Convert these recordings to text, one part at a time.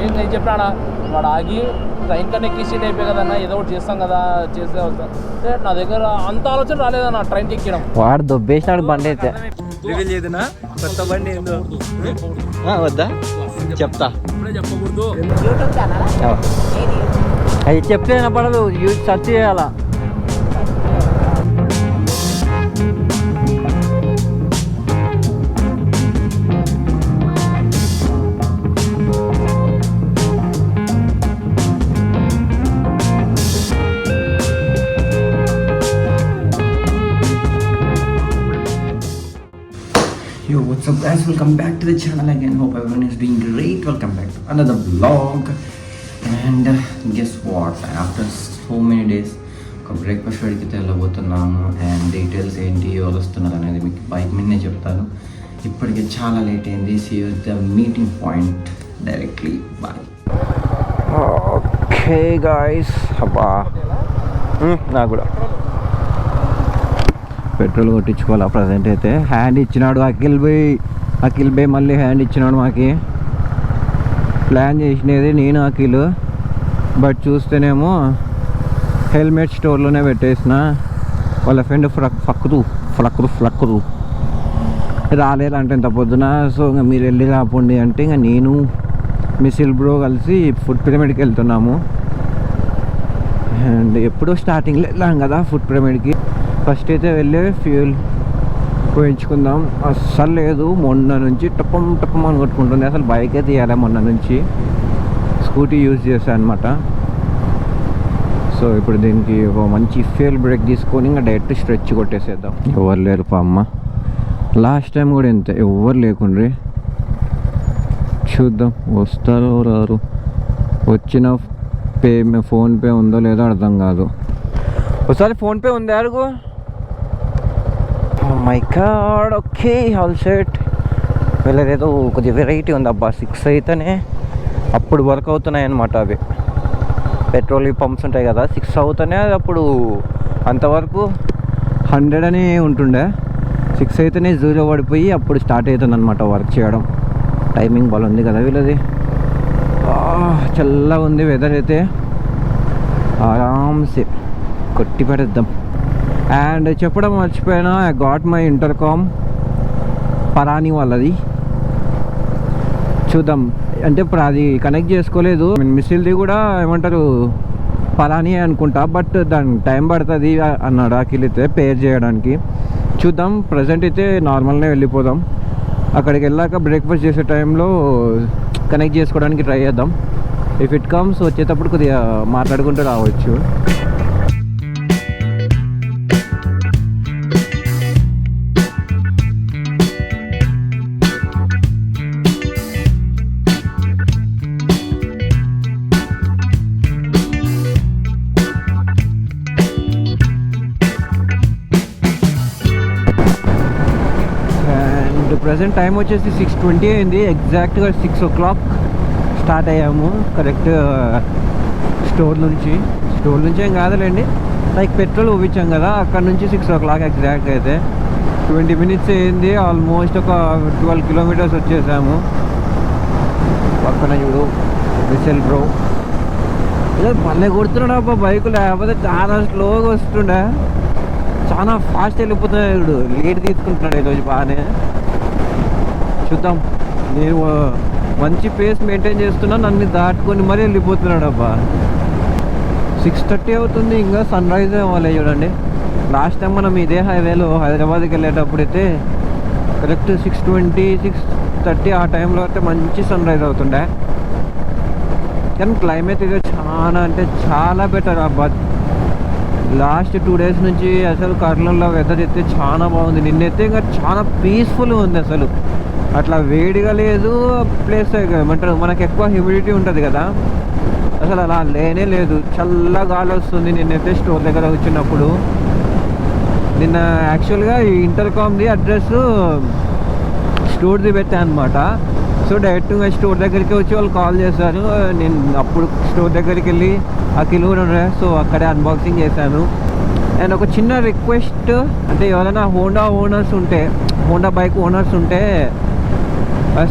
నేను చెప్పాడా వాడు ఆగి ట్రైన్ కన్నా ఎక్కిసీట్ అయిపోయి కదన్నా ఏదో ఒకటి చేస్తాం కదా చేసే వస్తాం నా దగ్గర అంత ఆలోచన రాలేదన్న ట్రైన్కి ఎక్కడం. వాడు దొబ్బేసినాడు బండి అయితే. రివీల్ చేయదునా కొత్త బండి ఏందో వద్దా చెప్తా ఇప్పుడే చెప్పకూడదు. అది చెప్తే వినపడదు, సెర్చ్ చేయాలా. Yo, what's up guys, welcome back to the channel again. Hope everyone is doing great. Welcome back to another vlog. And guess what, after so many days ఒక బ్రేక్ఫాస్ట్ అడిగితే వెళ్ళబోతున్నాము. అండ్ డీటెయిల్స్ ఏంటి ఎవరు వస్తున్నారు అనేది మీకు bike మీదనే చెప్తాను. ఇప్పటికే చాలా లేట్ అయింది. See you the meeting point directly. Bye. Okay guys, అబ్బా నాకు కూడా పెట్రోల్ కొట్టించుకోవాలా. ప్రజెంట్ అయితే హ్యాండ్ ఇచ్చినాడు అఖిల్ బై మళ్ళీ హ్యాండ్ ఇచ్చినాడు. మాకి ప్లాన్ చేసినది నేను అఖిల్, బట్ చూస్తేనేమో హెల్మెట్ స్టోర్లోనే పెట్టేసిన. వాళ్ళ ఫ్రెండ్ ఫ్లక్కురు రాలేదంటే ఇంత పొద్దున. సో ఇంకా మీరు వెళ్ళి రాపోండి అంటే ఇంకా నేను మిసిల్ బ్రో కలిసి ఫుడ్ పిరమిడ్కి వెళ్తున్నాము. అండ్ ఎప్పుడో స్టార్టింగ్లో వెళ్ళాం కదా ఫుడ్ పిరమిడ్కి. ఫస్ట్ అయితే వెళ్ళి ఫ్యూల్ పోయించుకుందాం. అస్సలు లేదు, మొన్న నుంచి టప్పం అని కొట్టుకుంటుంది. అసలు బైకే తీయాలి. మొన్న నుంచి స్కూటీ యూజ్ చేశాను అనమాట. సో ఇప్పుడు దీనికి ఒక మంచి ఫ్యూల్ బ్రేక్ తీసుకొని ఇంకా డైరెక్ట్ స్ట్రెచ్ కొట్టేసేద్దాం. ఎవరు లేరు పా అమ్మ. లాస్ట్ టైం కూడా ఇంతే, ఎవరు లేకుండ్రి. చూద్దాం వస్తారో రారు. వచ్చిన ఫోన్పే ఉందో లేదో అర్థం కాదు. ఒకసారి ఫోన్పే ఉంది అడుగు. My god, okay all set. వీళ్ళదేదో కొద్దిగా వెరైటీ ఉంది అబ్బా. 6 అయితేనే అప్పుడు వర్క్ అవుతున్నాయి అన్నమాట. అవి పెట్రోల్ పంప్స్ ఉంటాయి కదా, 6 అవుతానే అది అప్పుడు అంతవరకు 100 అని ఉంటుండే. 6 అయితేనే 0 పడిపోయి అప్పుడు స్టార్ట్ అవుతుంది అనమాట వర్క్ చేయడం. టైమింగ్ బాగా ఉంది కదా వీళ్ళది. చల్లగా ఉంది వెదర్ అయితే, ఆరామ్సే కొట్టి పెడేద్దాం. అండ్ చెప్పడం మర్చిపోయినా, ఐ గాట్ మై ఇంటర్కామ్ పరాని వాళ్ళది. చూద్దాం, అంటే ఇప్పుడు అది కనెక్ట్ చేసుకోలేదు. మిసిల్ది కూడా ఏమంటారు పరాని అనుకుంటా, బట్ దానికి టైం పడుతుంది అన్నాడు అఖిల్ అయితే పేర్ చేయడానికి. చూద్దాం. ప్రజెంట్ అయితే నార్మల్నే వెళ్ళిపోదాం. అక్కడికి వెళ్ళాక బ్రేక్ఫాస్ట్ చేసే టైంలో కనెక్ట్ చేసుకోవడానికి ట్రై చేద్దాం. ఇఫ్ ఇట్ కమ్స్ వచ్చేటప్పుడు కొద్దిగా మాట్లాడుకుంటూ రావచ్చు. ప్రజెంట్ టైం వచ్చేసి 6:20 అయింది. ఎగ్జాక్ట్గా 6 o'clock స్టార్ట్ అయ్యాము. కరెక్ట్ స్టోర్ నుంచి ఏం కాదులేండి, లైక్ పెట్రోల్ ఊపించాం కదా అక్కడ నుంచి 6 o'clock ఎగ్జాక్ట్ అయితే 20 minutes అయింది. ఆల్మోస్ట్ ఒక 12 kilometers వచ్చేసాము. పక్కన చూడు మిసిల్ బ్రో ఇలా పల్లె కొడుతున్నాడు అబ్బా బైకు. లేకపోతే చాలా స్లోగా వస్తుండే, చాలా ఫాస్ట్ వెళ్ళిపోతున్నాడు. లీడ్ తీసుకుంటున్నాడు ఈరోజు బాగానే. చూద్దాం. నేను మంచి పేస్ మెయింటైన్ చేస్తున్నా, నన్ను దాటుకొని మరీ వెళ్ళిపోతున్నాడు అబ్బా. 6:30 అవుతుంది, ఇంకా సన్ రైజ్ అవ్వాలి. చూడండి, లాస్ట్ టైం మనం ఇదే హైవేలో హైదరాబాద్కి వెళ్ళేటప్పుడు అయితే కరెక్ట్ 6:20 6:30 ఆ టైంలో అయితే మంచి సన్ రైజ్ అవుతుండే. కానీ క్లైమేట్ ఇక చాలా అంటే చాలా బెటర్ అబ్బా. లాస్ట్ 2 days నుంచి అసలు కర్నూలులో వెదర్ అయితే చాలా బాగుంది. నిన్నైతే ఇంకా చాలా పీస్ఫుల్గా ఉంది. అసలు అట్లా వేడిగా లేదు, ప్లేస్ ఏమంటారు మనకు ఎక్కువ హ్యూమిడిటీ ఉంటుంది కదా, అసలు అలా లేనే లేదు. చల్ల గాలి వస్తుంది. నిన్నైతే స్టోర్ దగ్గర వచ్చినప్పుడు, నిన్న యాక్చువల్గా ఈ ఇంటర్కామ్ది అడ్రస్ స్టోర్ది పెట్టాను అనమాట. సో డైరెక్ట్గా స్టోర్ దగ్గరికి వచ్చి వాళ్ళు కాల్ చేశారు. నేను అప్పుడు స్టోర్ దగ్గరికి వెళ్ళి అఖిల్ కూడా ఉండే, సో అక్కడే అన్బాక్సింగ్ చేశాను. అండ్ ఒక చిన్న రిక్వెస్ట్, అంటే ఎవరైనా హోండా బైక్ ఓనర్స్ ఉంటే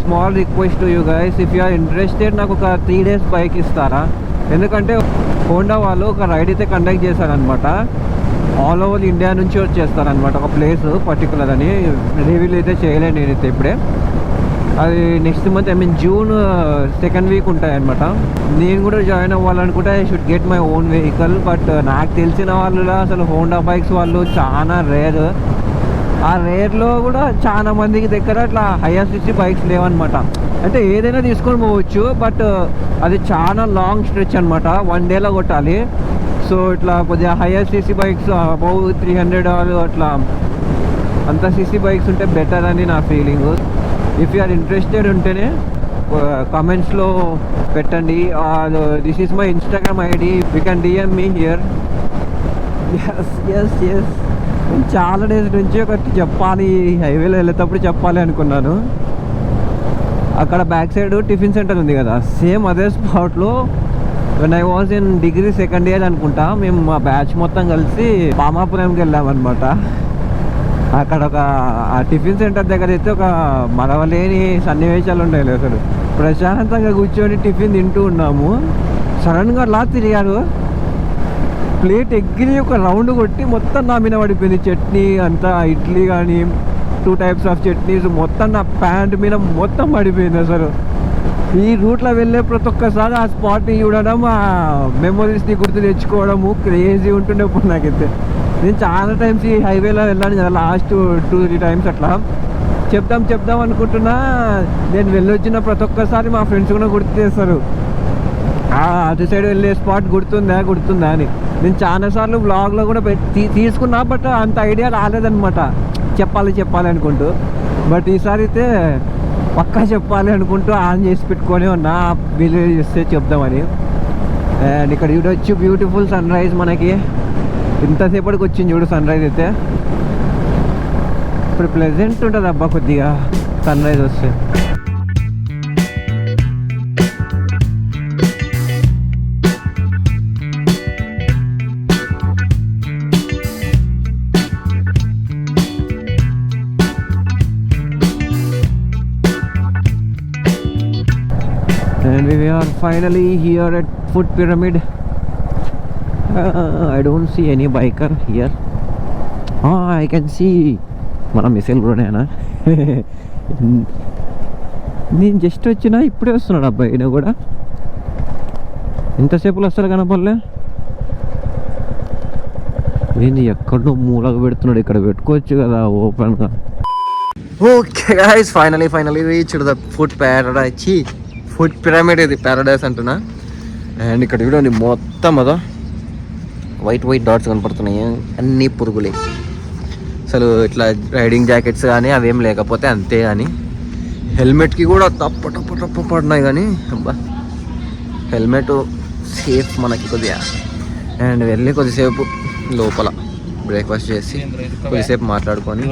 small request to you guys, if you are interested నాకు ఒక 3 days బైక్ ఇస్తారా? ఎందుకంటే హోండా వాళ్ళు ఒక రైడ్ అయితే కండక్ట్ చేశారనమాట. ఆల్ ఓవర్ ఇండియా నుంచి వచ్చేస్తారనమాట ఒక ప్లేస్ పర్టికులర్ అని. రివ్యూలు అయితే చేయలేను నేనైతే ఇప్పుడే. అది next month June 2nd week ఉంటాయి అనమాట. నేను కూడా జాయిన్ అవ్వాలనుకుంటే I should get my own vehicle. But నాకు తెలిసిన వాళ్ళు అసలు హోండా బైక్స్ వాళ్ళు చాలా రేర్. ఆ రేర్లో కూడా చాలా మందికి దగ్గర అట్లా హైయర్ సిసి బైక్స్ లేవన్నమాట. అంటే ఏదైనా తీసుకొని పోవచ్చు, బట్ అది చాలా లాంగ్ స్ట్రెచ్ అనమాట, 1 dayలో కొట్టాలి. సో ఇట్లా కొద్దిగా హైయర్ సిసి బైక్స్ అబౌవ్ 300 అట్లా అంత సిసి బైక్స్ ఉంటే బెటర్ అని నా feeling. If you are interested ఉంటేనే కామెంట్స్లో పెట్టండి. This is my Instagram ID, you can DM me here. Yes నేను చాలా డేస్ నుంచి ఒకటి చెప్పాలి, హైవేలో వెళ్ళేటప్పుడు చెప్పాలి అనుకున్నాను. అక్కడ బ్యాక్ సైడ్ టిఫిన్ సెంటర్ ఉంది కదా, సేమ్ అదే స్పాట్లో when I was in degree 2nd year అనుకుంటా, మేము మా బ్యాచ్ మొత్తం కలిసి పామాపురంకి వెళ్ళామన్నమాట. అక్కడ ఆ టిఫిన్ సెంటర్ దగ్గర అయితే ఒక మరవలేని సన్నివేశాలు ఉన్నాయి. అసలు ప్రశాంతంగా కూర్చొని టిఫిన్ తింటూ ఉన్నాము, సడన్గా అలా తిరిగారు, ప్లేట్ ఎగ్గిరి ఒక రౌండ్ కొట్టి మొత్తం నా మీద పడిపోయింది. చట్నీ అంతా, ఇడ్లీ కానీ 2 types ఆఫ్ చట్నీస్ మొత్తం నా ప్యాంట్ మీద మొత్తం పడిపోయింది. అసలు ఈ రూట్లో వెళ్ళే ప్రతి ఒక్కసారి ఆ స్పాట్ని చూడడం, ఆ మెమొరీస్ని గుర్తు తెచ్చుకోవడము క్రేజీ ఉంటుండే. ఇప్పుడు నాకైతే నేను చాలా టైమ్స్ ఈ హైవేలో వెళ్ళాను కదా, లాస్ట్ 2-3 times అట్లా. చెప్దాం అనుకుంటున్నా, నేను వెళ్ళొచ్చిన ప్రతి ఒక్కసారి మా ఫ్రెండ్స్ కూడా గుర్తు చేస్తారు, అటు సైడ్ వెళ్ళే స్పాట్ గుర్తుందా అని. నేను చాలాసార్లు బ్లాగ్లో కూడా తీసుకున్నా, బట్ అంత ఐడియా రాలేదన్నమాట చెప్పాలి అనుకుంటూ. బట్ ఈసారి అయితే పక్కా చెప్పాలి అనుకుంటూ ఆన్ చేసి పెట్టుకొని ఉన్నా, వీళ్ళు చేస్తే చెప్దామని. అండ్ ఇక్కడ చూడొచ్చు బ్యూటిఫుల్ సన్ రైజ్. మనకి ఇంతసేపటికి వచ్చింది చూడు సన్ రైజ్ అయితే. ఇప్పుడు ప్లెజెంట్ ఉంటుంది అబ్బా కొద్దిగా సన్ రైజ్ వస్తే. And we are finally here at Foot Pyramid. I don't see any biker here. I can see మన మిసైల్ బ్రోనేనా. నేను జస్ట్ వచ్చినా ఇప్పుడే వస్తున్నాడు అబ్బాయి. ఈయన కూడా ఇంతసేపులో అసలు కనపడలే. ఏంది ఎక్కడో మూలకు పెడుతున్నాడు, ఇక్కడ పెట్టుకోవచ్చు కదా ఓపెన్గా. Okay guys, finally reached the foot Paradise. Foot pyramid, ఇది ప్యారడైజ్ అంటున్నా. అండ్ ఇక్కడ చూడండి మొత్తం అదో వైట్ డాట్స్ కనపడుతున్నాయి, అన్నీ పురుగులే. అసలు ఇట్లా రైడింగ్ జాకెట్స్ కానీ అవేం లేకపోతే అంతే. కానీ హెల్మెట్కి కూడా తప్ప పడినాయి, కానీ అబ్బా హెల్మెట్ సేఫ్ మనకి కొద్దిగా. అండ్ వెళ్ళి కొద్దిసేపు లోపల బ్రేక్ఫాస్ట్ చేసి కొద్దిసేపు మాట్లాడుకొని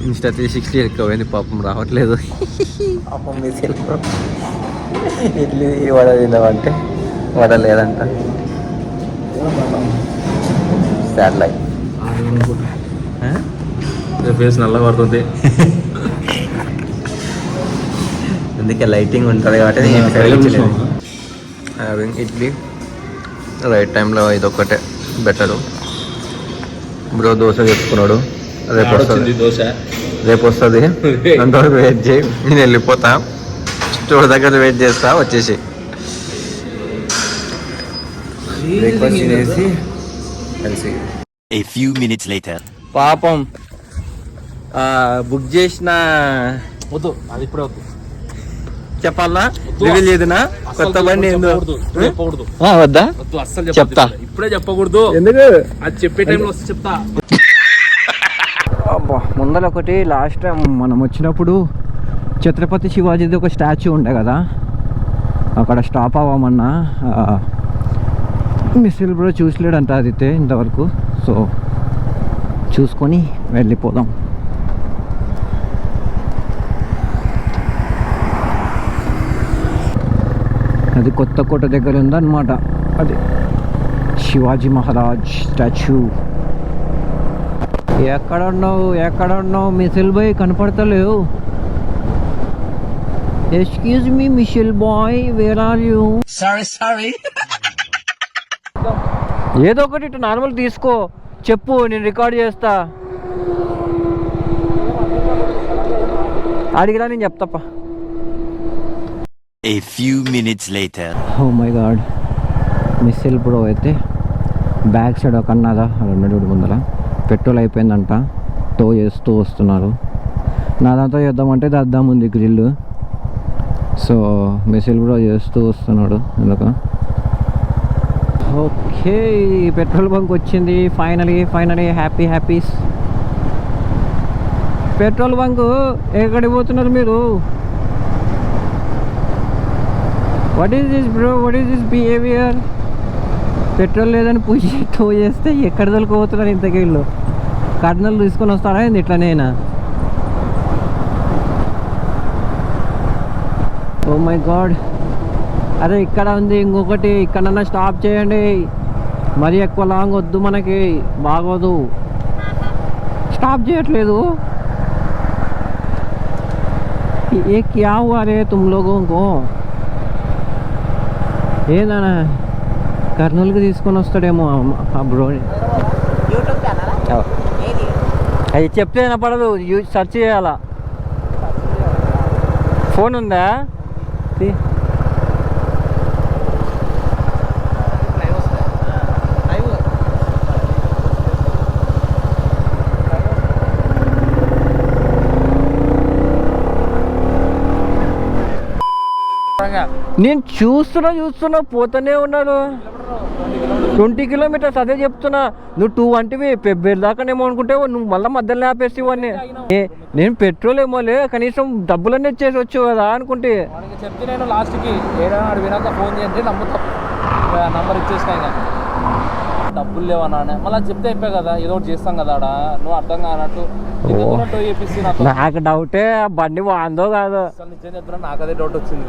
ఇన్స్టా 360 ఎక్కువైంది. పాపం రావట్లేదు. పాపం మిసైల్ ఇడ్లీ వడ తిందామంటే వడ లేదంట. శాటిలైట్ ఫేస్ నల్ల పడుతుంది, అందుకే లైటింగ్ ఉంటుంది కాబట్టి ఇడ్లీ రైట్ టైంలో ఇదొక్కటే బెటరు. బ్రో దోశ చెప్పుకున్నాడు, రేపు వస్తుంది అంతవరకు వెయిట్ చేయి. నేను వెళ్ళిపోతా, స్టోర్ దగ్గర వెయిట్ చేస్తా, వచ్చేసి బ్రేక్ఫాస్ట్ తినేసి కలిసి. A few minutes later. పాపం బుక్ చేసిన వద్దు, అది ఇప్పుడే వద్దు చెప్పాలా, రివీల్ చేయదునా కొత్త బండి ఏందో చెప్పకూడదు. వద్దా? వద్దు అస్సలు చెప్తా, ఇప్పుడే చెప్పకూడదు. ఎందుకు? అది చెప్పే టైంలో వస్తే చెప్తా. ముందర ఒకటి లాస్ట్ టైం మనం వచ్చినప్పుడు ఛత్రపతి శివాజీది ఒక స్టాచ్యూ ఉండే కదా, అక్కడ స్టాప్ అవ్వమన్నా మిస్సిల్ బ్రో చూసలేడంట అదితే ఇంతవరకు. సో చూసుకొని వెళ్ళిపోదాం. అది కొత్త కోట దగ్గర ఉందన్నమాట, అది శివాజీ మహారాజ్ స్టాచ్యూ. ఎక్కడున్నావు మిసిల్ బాయ్ కనపడతలేవు. Excuse me missile boy, where are you? Sorry. ఏదో ఒకటి ఇటు నార్మల్ తీసుకో, చెప్పు, నేను రికార్డ్ చేస్తా. అడిగిరా నేను చెప్తాప. A few minutes later. Oh my god, missile bro అయితే బ్యాక్ సైడ్ ఒక అన్నదా రెండు ముందర పెట్రోల్ అయిపోయిందంట, టో చేస్తూ వస్తున్నారు. నా దాంతో చేద్దామంటే ఇది అద్దం ఉంది గ్రిల్, సో మిస్సిల్ బ్రో చేస్తూ వస్తున్నాడు ఎందుకు. ఓకే, పెట్రోల్ బంక్ వచ్చింది ఫైనలీ హ్యాపీస్. పెట్రోల్ బంక్ ఎక్కడికి పోతున్నారు మీరు? What is this bro, what is this behaviour? Petrol లేదని పుష్ టో చేస్తే ఎక్కడ దొరికిపోతున్నారు ఇంతకీళ్ళు? కర్నూలు తీసుకొని వస్తారా ఏంది ఇట్లనేనా? ఓ మై గాడ్, అరే ఇక్కడ ఉంది ఇంకొకటి, ఇక్కడన్నా స్టాప్ చేయండి, మరీ ఎక్కువ లాంగ్ వద్దు, మనకి బాగోదు. స్టాప్ చేయట్లేదు. ఏ క్యా హువా రే తుమ్ లోగోं को? ఏదన్నా కర్నూలుకి తీసుకొని వస్తాడేమో ఆ బ్రోని. అది చెప్తే వినపడదు, సెర్చ్ చేయాలా. ఫోన్ ఉందా? నేను చూస్తున్నా పోతూనే ఉన్నాను. 20 కిలోమీటర్స్ అదే చెప్తున్నా. నువ్వు 2 అంటివి పెబ్బేరు దాకానేమో అనుకుంటే నువ్వు మళ్ళీ మధ్యలో ఆపేసి ఇవన్నీ. నేను పెట్రోల్ ఏమోలే, కనీసం డబ్బులన్నీ ఇచ్చేసి కదా అనుకుంటే. చెప్తే నేను లాస్ట్కి ఏదైనా వినాక ఫోన్ చేయండి, నంబర్ ఇచ్చేసినా ఇక డబ్బులు లేవన్నా మళ్ళీ చెప్తే అయిపోయి కదా, ఏదో ఒకటి చేస్తాం కదా ఆడ. నువ్వు అర్థం కానట్టు చేపిస్తే నాకు డౌటే బండి బాగుందో కాదో. అసలు నిజం చెప్తున్నా, నాకు అదే డౌట్ వచ్చింది.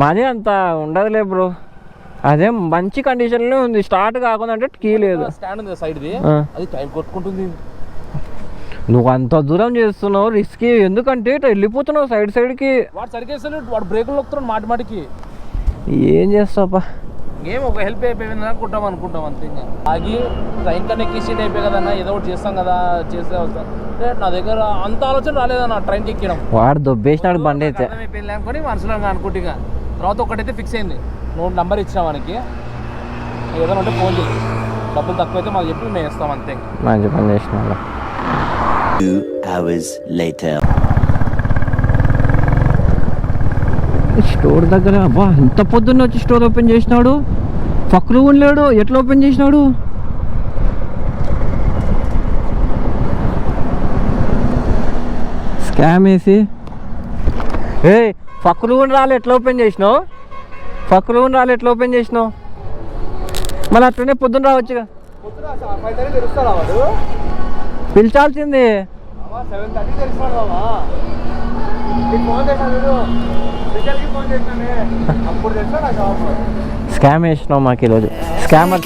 మాది అంత ఉండదులే బ్రో, అదే మంచి కండిషన్లో ఉంది. స్టార్ట్ కాకుండా అంటే కీ లేదు. స్టాండ్ ఉంది సైడ్ది, అది టైం కొట్టుకుంటుంది. నువ్వు అంత దూరం చేస్తున్నావు, రిస్క్. ఎందుకంటే ఇట్లా వెళ్ళిపోతున్నావు సైడ్కి. వాడు సరిగ్గా వాడు బ్రేకులు నొక్కుతున్నాడు మాటిమాటికి. ఏం చేస్తావా? ఏం ఒక హెల్ప్ అయిపోయింది అనుకుంటాం అంతే. ఆగి ట్రైన్ కన్నా ఎక్కి సీట్ అయిపోయి కదన్నా, ఏదో ఒకటి చేస్తాం కదా, చేస్తే వస్తాం. నా దగ్గర అంత ఆలోచన రాలేదన్న ట్రైన్కి ఎక్కడం. వాడు దొబ్బేసినాడు బండి అయితే అయిపోయింది అనుకుని మనసులో అనుకుంటే. తర్వాత ఒకటైతే ఫిక్స్ అయింది, నువ్వు నంబర్ ఇచ్చిన మనకి, ఏదైనా ఉంటే ఫోన్ చేసి డబ్బులు తక్కువైతే మాకు చెప్పి మేము ఇస్తాం అంతే. మంచి పని చేసిన. 2 hours later. స్టోర్ దగ్గర అబ్బా, ఇంత పొద్దున్న వచ్చి స్టోర్ ఓపెన్ చేసినాడు. ఫక్రు ఉండలేడు, ఎట్లా ఓపెన్ చేసినాడు? స్కామ్ వేసి. ఏ ఫక్రు రాలి ఎట్లా ఓపెన్ చేసినావు? మళ్ళీ అట్లనే పొద్దున్న రావచ్చుగా. పిలిచాల్సింది. స్కామ్ వేసినావు మాకు ఈరోజు. స్కామర్